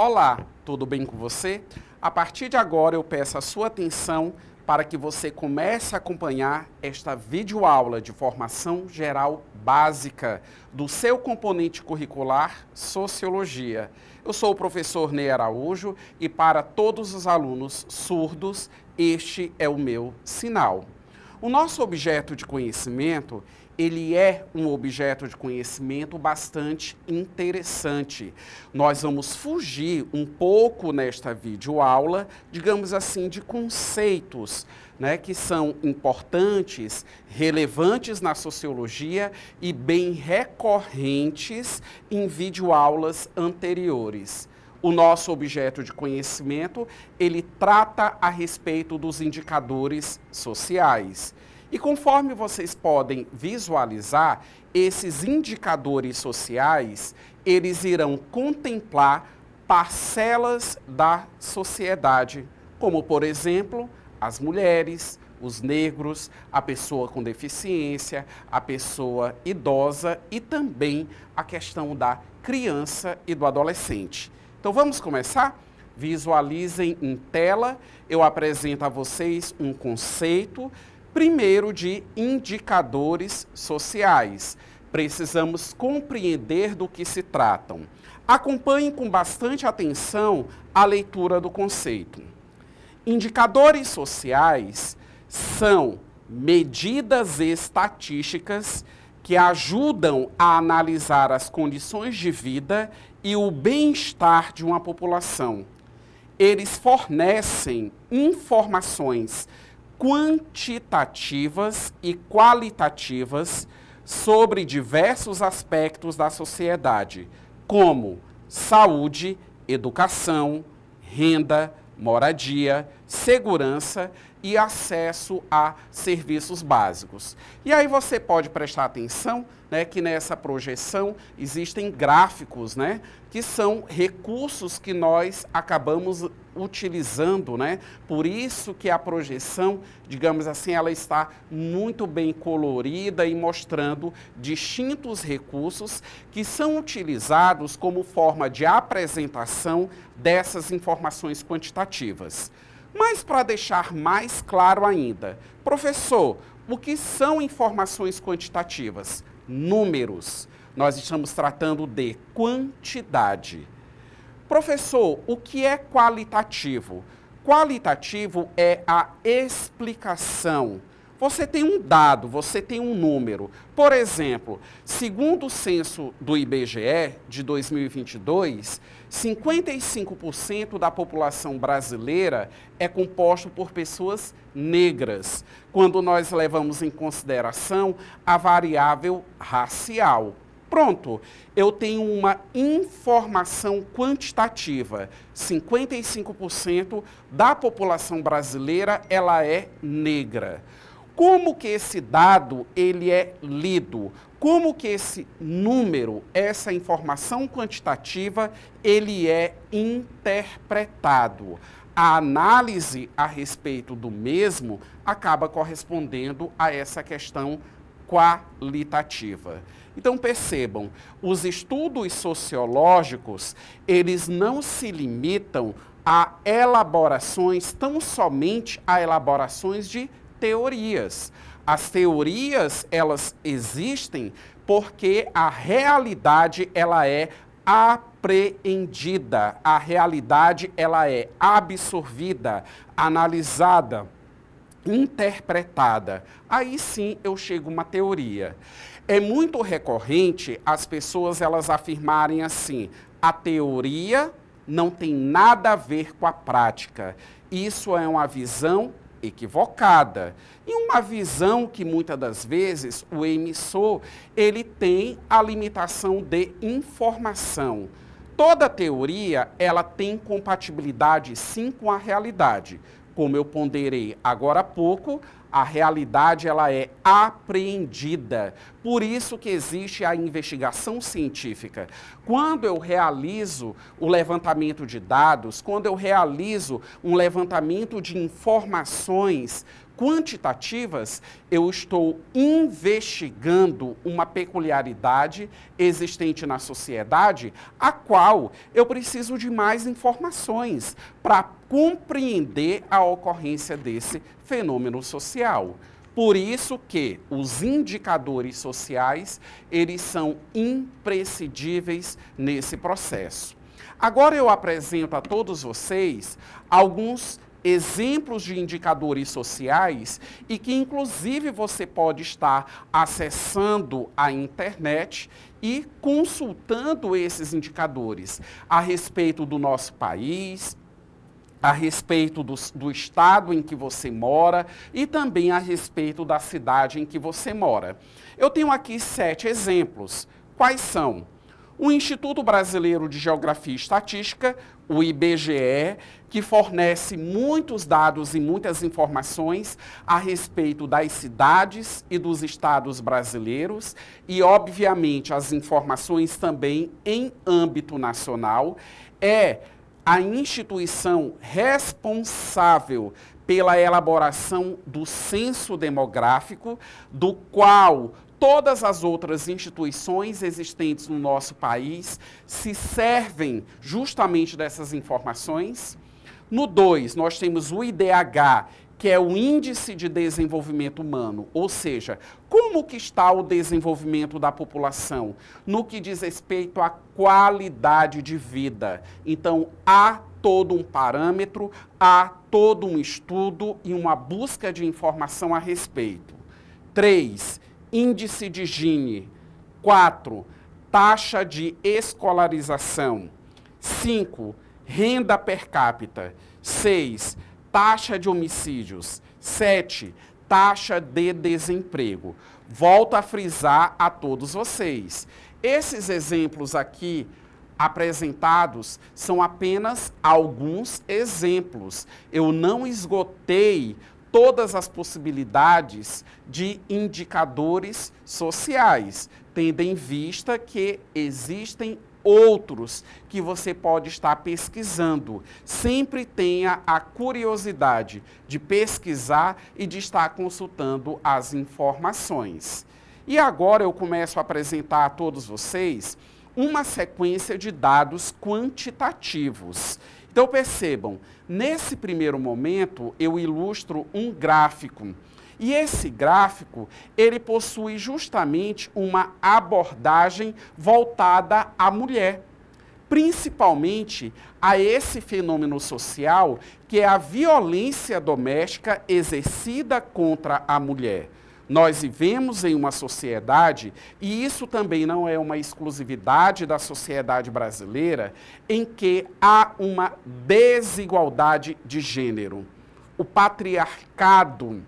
Olá, tudo bem com você? A partir de agora eu peço a sua atenção para que você comece a acompanhar esta videoaula de formação geral básica do seu componente curricular Sociologia. Eu sou o professor Ney Araújo e para todos os alunos surdos, este é o meu sinal. O nosso objeto de conhecimento, ele é um objeto de conhecimento bastante interessante. Nós vamos fugir um pouco nesta videoaula, digamos assim, de conceitos, né, que são importantes, relevantes na sociologia e bem recorrentes em videoaulas anteriores. O nosso objeto de conhecimento, ele trata a respeito dos indicadores sociais. E conforme vocês podem visualizar, esses indicadores sociais, eles irão contemplar parcelas da sociedade, como, por exemplo, as mulheres, os negros, a pessoa com deficiência, a pessoa idosa e também a questão da criança e do adolescente. Então vamos começar? Visualizem em tela, eu apresento a vocês um conceito, primeiro de indicadores sociais. Precisamos compreender do que se tratam. Acompanhem com bastante atenção a leitura do conceito. Indicadores sociais são medidas estatísticas que ajudam a analisar as condições de vida e o bem-estar de uma população. Eles fornecem informações quantitativas e qualitativas sobre diversos aspectos da sociedade, como saúde, educação, renda, moradia, segurança e acesso a serviços básicos. E aí você pode prestar atenção, né, que nessa projeção existem gráficos, né, que são recursos que nós acabamos utilizando, né? Por isso que a projeção, digamos assim, ela está muito bem colorida e mostrando distintos recursos que são utilizados como forma de apresentação dessas informações quantitativas. Mas para deixar mais claro ainda, professor, o que são informações quantitativas? Números. Nós estamos tratando de quantidade. Professor, o que é qualitativo? Qualitativo é a explicação. Você tem um dado, você tem um número. Por exemplo, segundo o censo do IBGE de 2022, 55% da população brasileira é composto por pessoas negras, quando nós levamos em consideração a variável racial. Pronto, eu tenho uma informação quantitativa. 55% da população brasileira, ela é negra. Como que esse dado, ele é lido? Como que esse número, essa informação quantitativa, ele é interpretado? A análise a respeito do mesmo acaba correspondendo a essa questão qualitativa. Então percebam, os estudos sociológicos, eles não se limitam a elaborações, tão somente a elaborações de teorias. As teorias, elas existem porque a realidade, ela é apreendida, a realidade, ela é absorvida, analisada, interpretada. Aí sim eu chego a uma teoria. É muito recorrente as pessoas elas afirmarem assim: a teoria não tem nada a ver com a prática. Isso é uma visão equivocada. E uma visão que muitas das vezes o emissor, ele tem a limitação de informação. Toda teoria, ela tem compatibilidade sim com a realidade. como eu ponderei agora há pouco, a realidade ela é apreendida. Por isso que existe a investigação científica. Quando eu realizo o levantamento de dados, quando eu realizo um levantamento de informações quantitativas, eu estou investigando uma peculiaridade existente na sociedade, a qual eu preciso de mais informações para compreender a ocorrência desse fenômeno social. Por isso que os indicadores sociais, eles são imprescindíveis nesse processo. Agora eu apresento a todos vocês alguns exemplos de indicadores sociais e que, inclusive, você pode estar acessando a internet e consultando esses indicadores a respeito do nosso país, a respeito do estado em que você mora e também a respeito da cidade em que você mora. Eu tenho aqui 7 exemplos. Quais são? O Instituto Brasileiro de Geografia e Estatística, o IBGE, que fornece muitos dados e muitas informações a respeito das cidades e dos estados brasileiros e, obviamente, as informações também em âmbito nacional, é a instituição responsável pela elaboração do censo demográfico, do qual todas as outras instituições existentes no nosso país se servem justamente dessas informações. No 2, nós temos o IDH, que é o Índice de Desenvolvimento Humano, ou seja, como que está o desenvolvimento da população no que diz respeito à qualidade de vida. Então, há todo um parâmetro, há todo um estudo e uma busca de informação a respeito. 3, Índice de Gini. 4, taxa de escolarização. 5, renda per capita. 6, taxa de homicídios. 7, taxa de desemprego. Volto a frisar a todos vocês. Esses exemplos aqui apresentados são apenas alguns exemplos. Eu não esgotei todas as possibilidades de indicadores sociais, tendo em vista que existem outros que você pode estar pesquisando. Sempre tenha a curiosidade de pesquisar e de estar consultando as informações. E agora eu começo a apresentar a todos vocês uma sequência de dados quantitativos. Então percebam, nesse primeiro momento eu ilustro um gráfico. E esse gráfico, ele possui justamente uma abordagem voltada à mulher, principalmente a esse fenômeno social que é a violência doméstica exercida contra a mulher. Nós vivemos em uma sociedade, e isso também não é uma exclusividade da sociedade brasileira, em que há uma desigualdade de gênero. O patriarcado,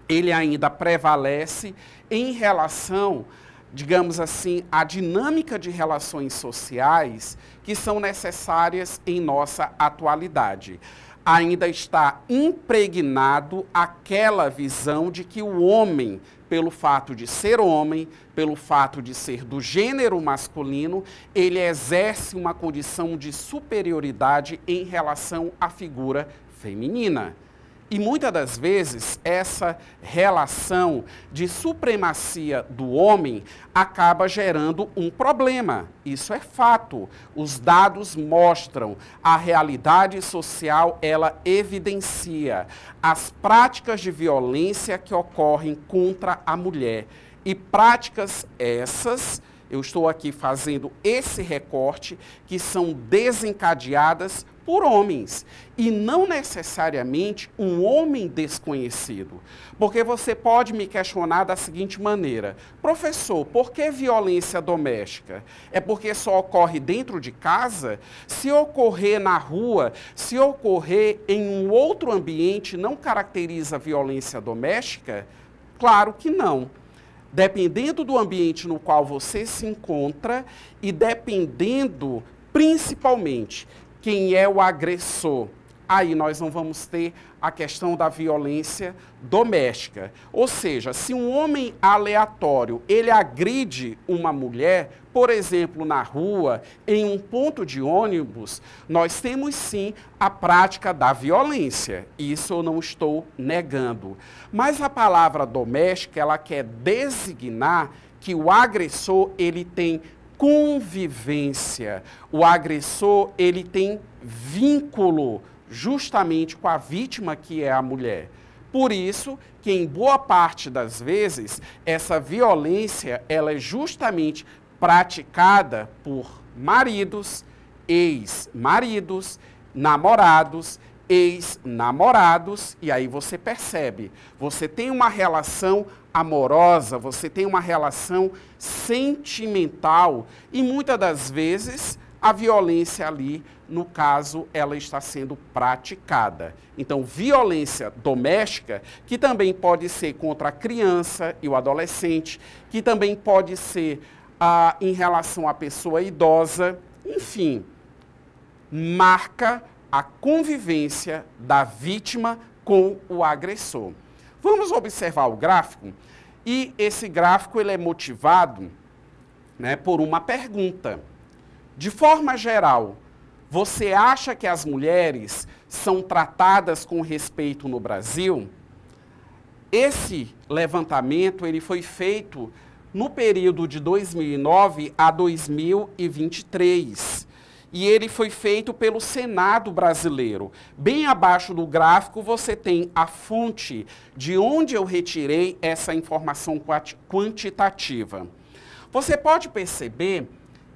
ele ainda prevalece em relação, digamos assim, à dinâmica de relações sociais que são necessárias em nossa atualidade. Ainda está impregnado aquela visão de que o homem, pelo fato de ser homem, pelo fato de ser do gênero masculino, ele exerce uma condição de superioridade em relação à figura feminina. E muitas das vezes essa relação de supremacia do homem acaba gerando um problema. Isso é fato. Os dados mostram, a realidade social ela evidencia as práticas de violência que ocorrem contra a mulher. E práticas essas, eu estou aqui fazendo esse recorte, que são desencadeadas por homens, e não necessariamente um homem desconhecido. Porque você pode me questionar da seguinte maneira: professor, por que violência doméstica? É porque só ocorre dentro de casa? Se ocorrer na rua, se ocorrer em um outro ambiente, não caracteriza violência doméstica? Claro que não. Dependendo do ambiente no qual você se encontra e dependendo, principalmente, quem é o agressor, aí nós não vamos ter a questão da violência doméstica. Ou seja, se um homem aleatório, ele agride uma mulher, por exemplo, na rua, em um ponto de ônibus, nós temos sim a prática da violência. Isso eu não estou negando. Mas a palavra doméstica, ela quer designar que o agressor, ele tem convivência. O agressor, ele tem vínculo justamente com a vítima, que é a mulher. Por isso que, em boa parte das vezes, essa violência, ela é justamente praticada por maridos, ex-maridos, namorados, ex-namorados, e aí você percebe, você tem uma relação amorosa, você tem uma relação sentimental, e muitas das vezes a violência ali, no caso, ela está sendo praticada. Então, violência doméstica, que também pode ser contra a criança e o adolescente, que também pode ser em relação à pessoa idosa, enfim, marca a convivência da vítima com o agressor. Vamos observar o gráfico, e esse gráfico ele é motivado, né, por uma pergunta. De forma geral, você acha que as mulheres são tratadas com respeito no Brasil? Esse levantamento ele foi feito no período de 2009 a 2023. E ele foi feito pelo Senado brasileiro. Bem abaixo do gráfico você tem a fonte de onde eu retirei essa informação quantitativa. Você pode perceber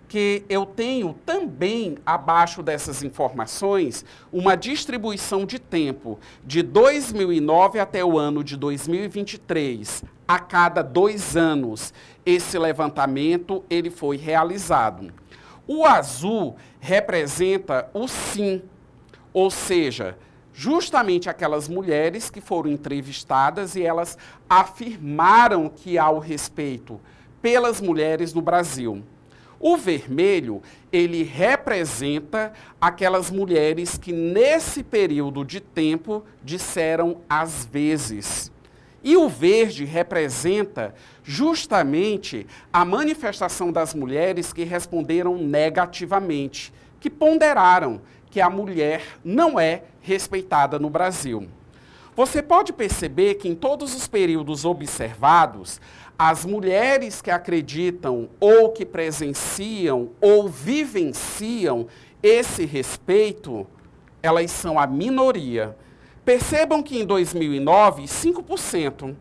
que eu tenho também, abaixo dessas informações, uma distribuição de tempo de 2009 até o ano de 2023. A cada 2 anos, esse levantamento ele foi realizado. O azul representa o sim, ou seja, justamente aquelas mulheres que foram entrevistadas e elas afirmaram que há o respeito pelas mulheres no Brasil. O vermelho, ele representa aquelas mulheres que nesse período de tempo disseram às vezes. E o verde representa justamente a manifestação das mulheres que responderam negativamente, que ponderaram que a mulher não é respeitada no Brasil. Você pode perceber que em todos os períodos observados, as mulheres que acreditam ou que presenciam ou vivenciam esse respeito, elas são a minoria. Percebam que em 2009, 5%.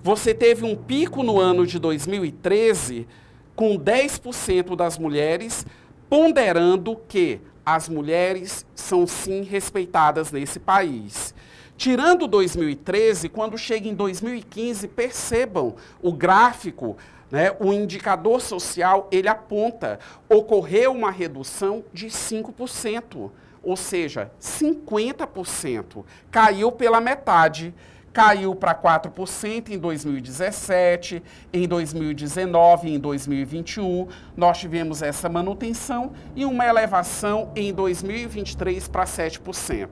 Você teve um pico no ano de 2013, com 10% das mulheres ponderando que as mulheres são sim respeitadas nesse país. Tirando 2013, quando chega em 2015, percebam o gráfico, né, o indicador social, ele aponta, ocorreu uma redução de 5%, ou seja, 50%, caiu pela metade, caiu para 4% em 2017, em 2019, em 2021, nós tivemos essa manutenção e uma elevação em 2023 para 7%.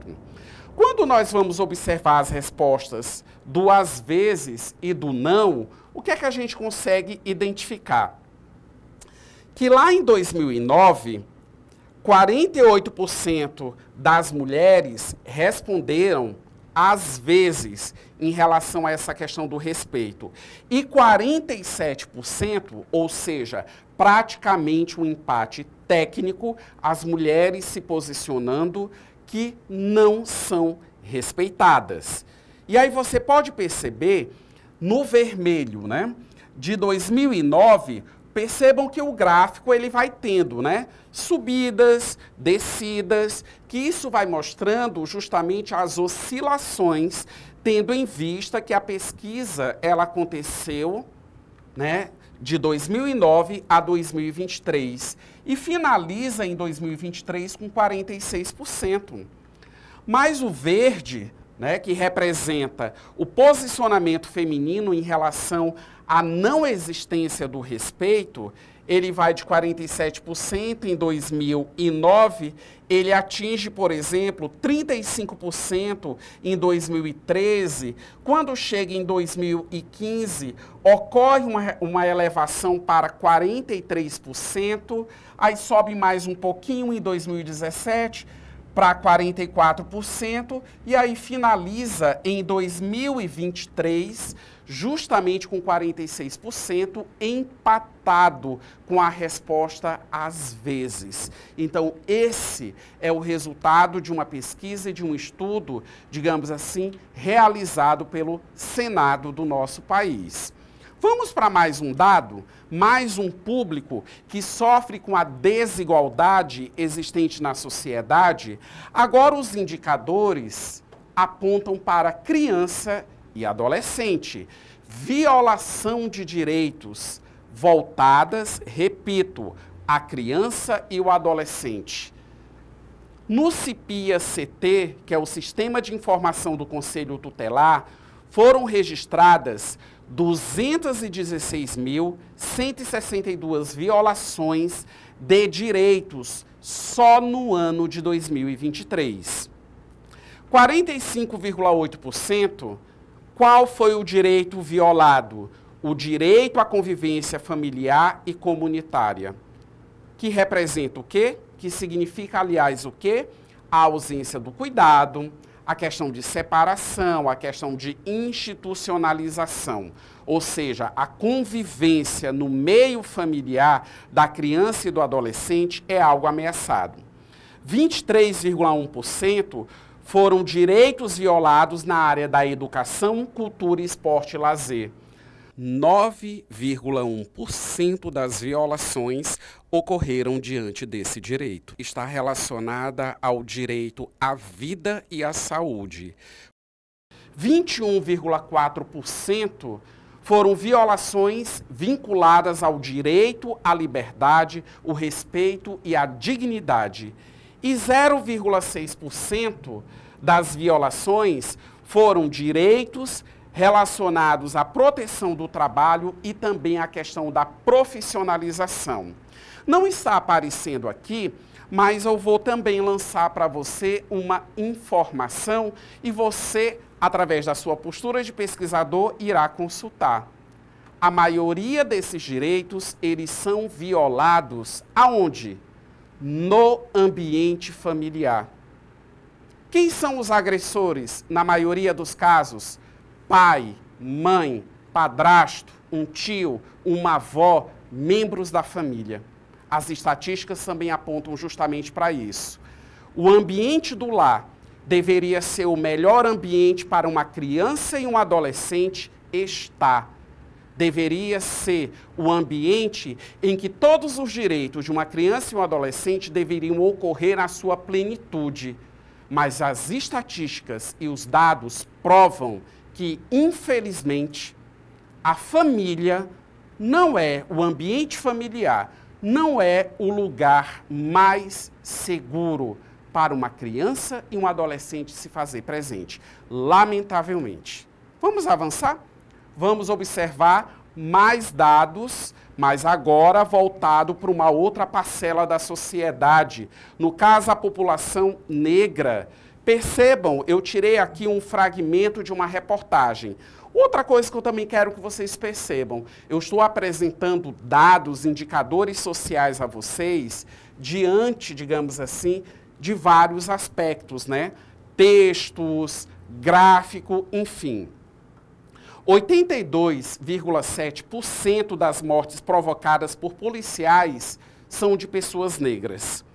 Quando nós vamos observar as respostas do às vezes e do não, o que é que a gente consegue identificar? Que lá em 2009, 48% das mulheres responderam às vezes em relação a essa questão do respeito. E 47%, ou seja, praticamente um empate técnico, as mulheres se posicionando que não são respeitadas. E aí você pode perceber, no vermelho, né, de 2009, percebam que o gráfico ele vai tendo, né, subidas, descidas, que isso vai mostrando justamente as oscilações, tendo em vista que a pesquisa ela aconteceu, né, de 2009 a 2023 e finaliza em 2023 com 46%. Mas o verde, né, que representa o posicionamento feminino em relação à não existência do respeito, ele vai de 47% em 2009, ele atinge, por exemplo, 35% em 2013. Quando chega em 2015, ocorre uma elevação para 43%, aí sobe mais um pouquinho em 2017, para 44%, e aí finaliza em 2023, justamente com 46%, empatado com a resposta às vezes. Então, esse é o resultado de uma pesquisa e de um estudo, digamos assim, realizado pelo Senado do nosso país. Vamos para mais um dado, mais um público que sofre com a desigualdade existente na sociedade. Agora os indicadores apontam para criança e adolescente. Violação de direitos voltadas, repito, à criança e o adolescente. No CIPIA-CT, que é o Sistema de Informação do Conselho Tutelar, foram registradas 216.162 violações de direitos só no ano de 2023. 45,8%, qual foi o direito violado? O direito à convivência familiar e comunitária, que representa o quê? Que significa, aliás, o quê? A ausência do cuidado, a questão de separação, a questão de institucionalização, ou seja, a convivência no meio familiar da criança e do adolescente é algo ameaçado. 23,1% foram direitos violados na área da educação, cultura, esporte e lazer. 9,1% das violações ocorreram diante desse direito. Está relacionada ao direito à vida e à saúde. 21,4% foram violações vinculadas ao direito à liberdade, o respeito e à dignidade. E 0,6% das violações foram direitos relacionados à proteção do trabalho e também à questão da profissionalização. Não está aparecendo aqui, mas eu vou também lançar para você uma informação e você, através da sua postura de pesquisador, irá consultar. A maioria desses direitos, eles são violados aonde? No ambiente familiar. Quem são os agressores, na maioria dos casos? Pai, mãe, padrasto, um tio, uma avó, membros da família. As estatísticas também apontam justamente para isso. O ambiente do lar deveria ser o melhor ambiente para uma criança e um adolescente estar. Deveria ser o ambiente em que todos os direitos de uma criança e um adolescente deveriam ocorrer na sua plenitude. Mas as estatísticas e os dados provam que, infelizmente, a família não é o ambiente familiar, não é o lugar mais seguro para uma criança e um adolescente se fazer presente, lamentavelmente. Vamos avançar? Vamos observar mais dados, mas agora voltado para uma outra parcela da sociedade, no caso a população negra. Percebam, eu tirei aqui um fragmento de uma reportagem. Outra coisa que eu também quero que vocês percebam, eu estou apresentando dados, indicadores sociais a vocês, diante, digamos assim, de vários aspectos, né? Textos, gráfico, enfim. 82,7% das mortes provocadas por policiais são de pessoas negras.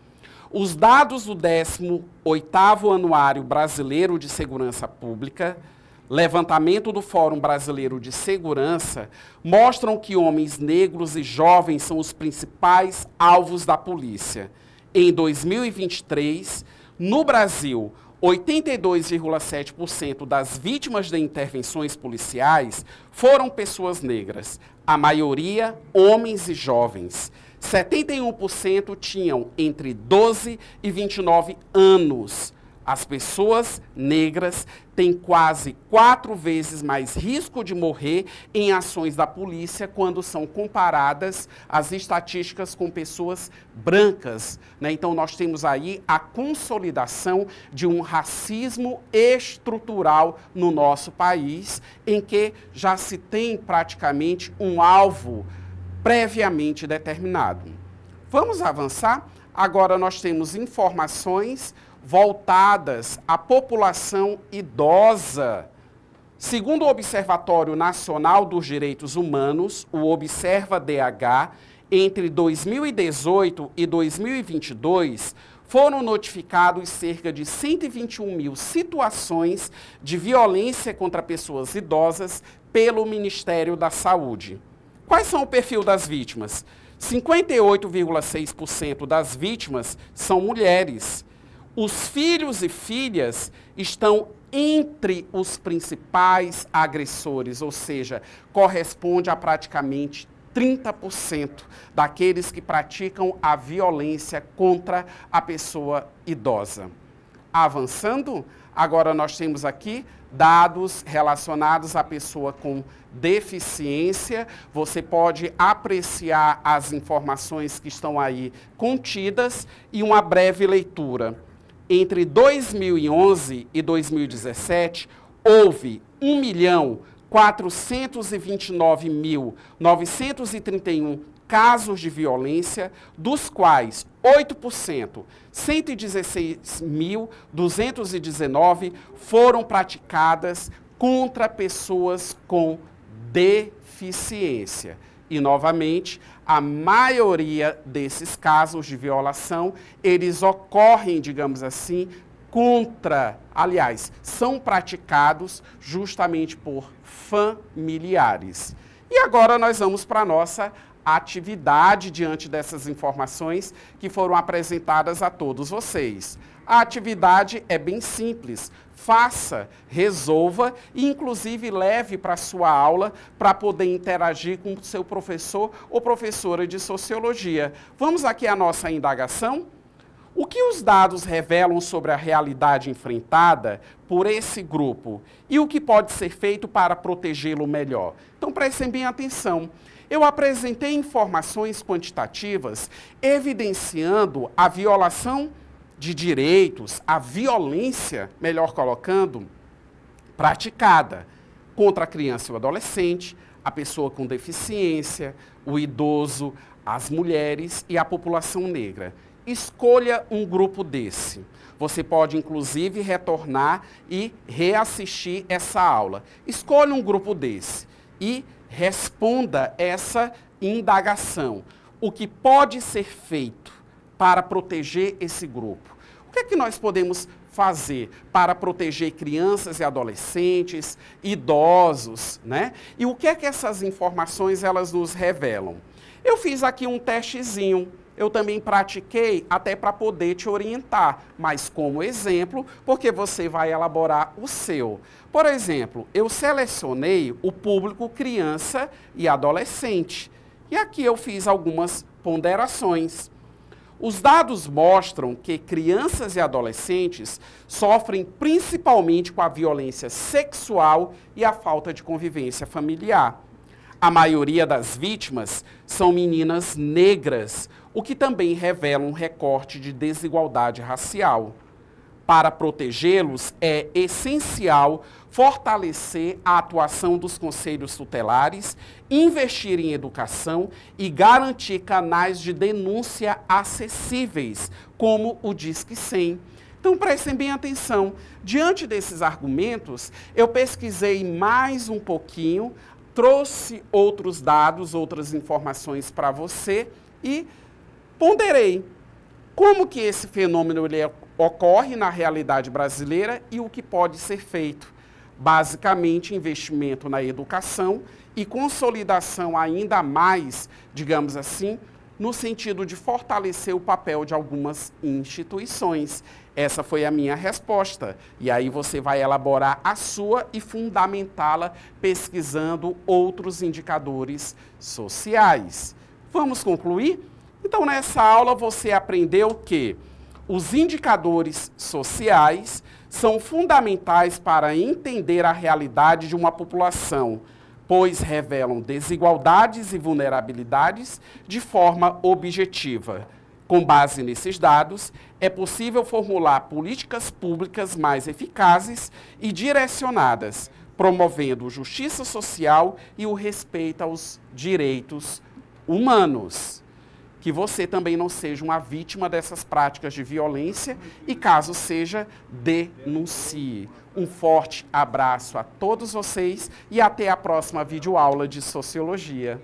Os dados do 18º Anuário Brasileiro de Segurança Pública, levantamento do Fórum Brasileiro de Segurança, mostram que homens negros e jovens são os principais alvos da polícia. Em 2023, no Brasil, 82,7% das vítimas de intervenções policiais foram pessoas negras, a maioria homens e jovens. 71% tinham entre 12 e 29 anos. As pessoas negras têm quase 4 vezes mais risco de morrer em ações da polícia quando são comparadas as estatísticas com pessoas brancas, né? Então, nós temos aí a consolidação de um racismo estrutural no nosso país, em que já se tem praticamente um alvo previamente determinado. Vamos avançar? Agora nós temos informações voltadas à população idosa. Segundo o Observatório Nacional dos Direitos Humanos, o Observa-DH, entre 2018 e 2022, foram notificados cerca de 121 mil situações de violência contra pessoas idosas pelo Ministério da Saúde. Quais são o perfil das vítimas? 58,6% das vítimas são mulheres. Os filhos e filhas estão entre os principais agressores, ou seja, corresponde a praticamente 30% daqueles que praticam a violência contra a pessoa idosa. Avançando, agora nós temos aqui dados relacionados à pessoa com deficiência. Você pode apreciar as informações que estão aí contidas e uma breve leitura. Entre 2011 e 2017, houve 1.429.931 casos de violência, dos quais 8%, 116.219, foram praticadas contra pessoas com deficiência. E, novamente, a maioria desses casos de violação, eles ocorrem, digamos assim, são praticados justamente por familiares. E agora nós vamos para a nossa atividade diante dessas informações que foram apresentadas a todos vocês. A atividade é bem simples. Faça, resolva e, inclusive, leve para a sua aula para poder interagir com o seu professor ou professora de sociologia. Vamos aqui à nossa indagação? O que os dados revelam sobre a realidade enfrentada por esse grupo e o que pode ser feito para protegê-lo melhor? Então, prestem bem atenção. Eu apresentei informações quantitativas evidenciando a violação de direitos, a violência, melhor colocando, praticada contra a criança e o adolescente, a pessoa com deficiência, o idoso, as mulheres e a população negra. Escolha um grupo desse. Você pode, inclusive, retornar e reassistir essa aula. Escolha um grupo desse e responda essa indagação. O que pode ser feito para proteger esse grupo? O que é que nós podemos fazer para proteger crianças e adolescentes, idosos, né? E o que é que essas informações elas nos revelam? Eu fiz aqui um testezinho. Eu também pratiquei até para poder te orientar, mas como exemplo, porque você vai elaborar o seu. Por exemplo, eu selecionei o público criança e adolescente. E aqui eu fiz algumas ponderações. Os dados mostram que crianças e adolescentes sofrem principalmente com a violência sexual e a falta de convivência familiar. A maioria das vítimas são meninas negras, o que também revela um recorte de desigualdade racial. Para protegê-los, é essencial fortalecer a atuação dos conselhos tutelares, investir em educação e garantir canais de denúncia acessíveis, como o Disque 100. Então, prestem bem atenção. Diante desses argumentos, eu pesquisei mais um pouquinho, trouxe outros dados, outras informações para você e ponderei como que esse fenômeno ocorre na realidade brasileira e o que pode ser feito. Basicamente, investimento na educação e consolidação ainda mais, digamos assim, no sentido de fortalecer o papel de algumas instituições. Essa foi a minha resposta. E aí você vai elaborar a sua e fundamentá-la pesquisando outros indicadores sociais. Vamos concluir? Então, nessa aula você aprendeu que Os indicadores sociais são fundamentais para entender a realidade de uma população, pois revelam desigualdades e vulnerabilidades de forma objetiva. Com base nesses dados, é possível formular políticas públicas mais eficazes e direcionadas, promovendo justiça social e o respeito aos direitos humanos. Que você também não seja uma vítima dessas práticas de violência e, caso seja, denuncie. Um forte abraço a todos vocês e até a próxima videoaula de Sociologia.